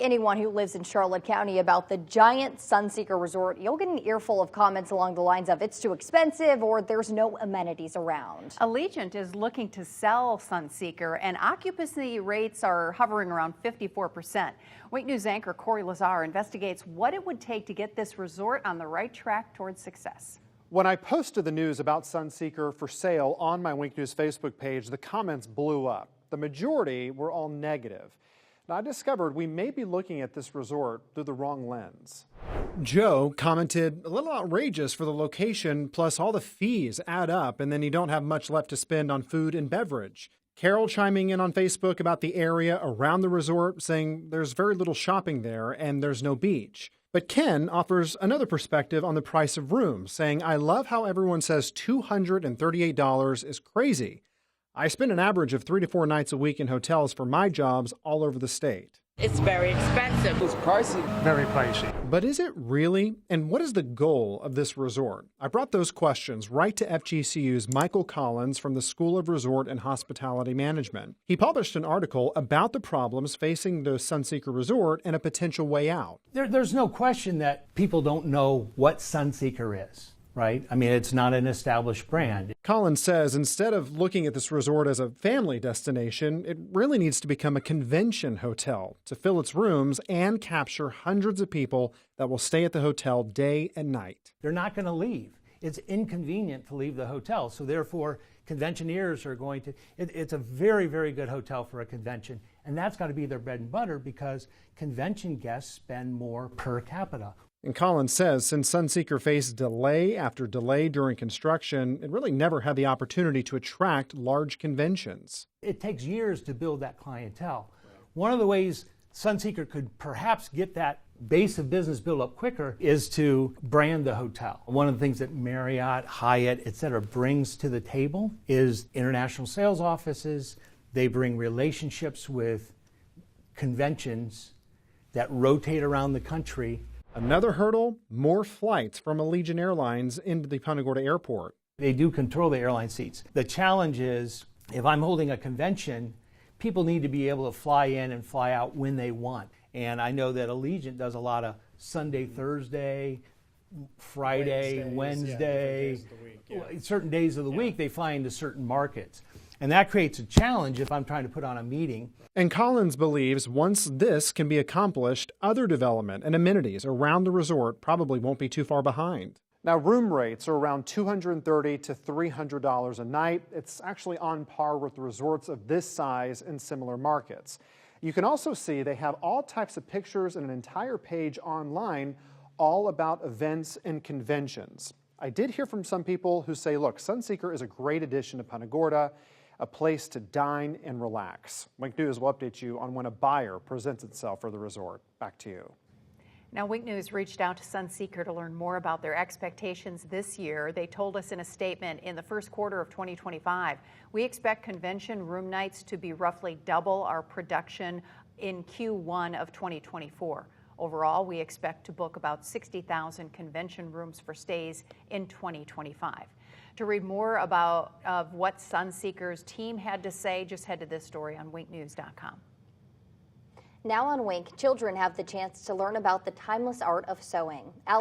Anyone who lives in Charlotte County about the giant Sunseeker Resort, you'll get an earful of comments along the lines of it's too expensive or there's no amenities around. Allegiant is looking to sell Sunseeker, and occupancy rates are hovering around 54%. Wink News anchor Corey Lazar investigates what it would take to get this resort on the right track towards success. When I posted the news about Sunseeker for sale on my Wink News Facebook page, the comments blew up. The majority were all negative. Now, I discovered we may be looking at this resort through the wrong lens. Joe commented, a little outrageous for the location, plus all the fees add up, and then you don't have much left to spend on food and beverage. Carol chiming in on Facebook about the area around the resort, saying there's very little shopping there and there's no beach. But Ken offers another perspective on the price of rooms, saying, I love how everyone says $238 is crazy. I spend an average of 3 to 4 nights a week in hotels for my jobs all over the state. It's very expensive. It's pricey. Very pricey. But is it really? And what is the goal of this resort? I brought those questions right to FGCU's Michael Collins from the School of Resort and Hospitality Management. He published an article about the problems facing the Sunseeker Resort and a potential way out. There's no question that people don't know what Sunseeker is. Right? I mean, it's not an established brand. Collins says instead of looking at this resort as a family destination, it really needs to become a convention hotel to fill its rooms and capture hundreds of people that will stay at the hotel day and night. They're not going to leave. It's inconvenient to leave the hotel. So therefore, conventioneers are going to, it's a very, very good hotel for a convention. And that's got to be their bread and butter because convention guests spend more per capita. And Collins says since Sunseeker faced delay after delay during construction, it really never had the opportunity to attract large conventions. It takes years to build that clientele. One of the ways Sunseeker could perhaps get that base of business built up quicker is to brand the hotel. One of the things that Marriott, Hyatt, et cetera, brings to the table is international sales offices. They bring relationships with conventions that rotate around the country. Another hurdle, more flights from Allegiant Airlines into the Punta Gorda Airport. They do control the airline seats. The challenge is, if I'm holding a convention, people need to be able to fly in and fly out when they want. And I know that Allegiant does a lot of Sunday, Thursday, Friday, Wednesday, certain days of the week they fly into certain markets. And that creates a challenge if I'm trying to put on a meeting. And Collins believes once this can be accomplished, other development and amenities around the resort probably won't be too far behind. Now, room rates are around $230 to $300 a night. It's actually on par with resorts of this size in similar markets. You can also see they have all types of pictures and an entire page online all about events and conventions. I did hear from some people who say, look, Sunseeker is a great addition to Punta Gorda, a place to dine and relax. Wink News will update you on when a buyer presents itself for the resort. Back to you. Now, Wink News reached out to Sunseeker to learn more about their expectations this year. They told us in a statement, in the first quarter of 2025, we expect convention room nights to be roughly double our production in Q1 of 2024. Overall, we expect to book about 60,000 convention rooms for stays in 2025. To read more about what Sunseeker's team had to say, just head to this story on winknews.com. Now on Wink, children have the chance to learn about the timeless art of sewing.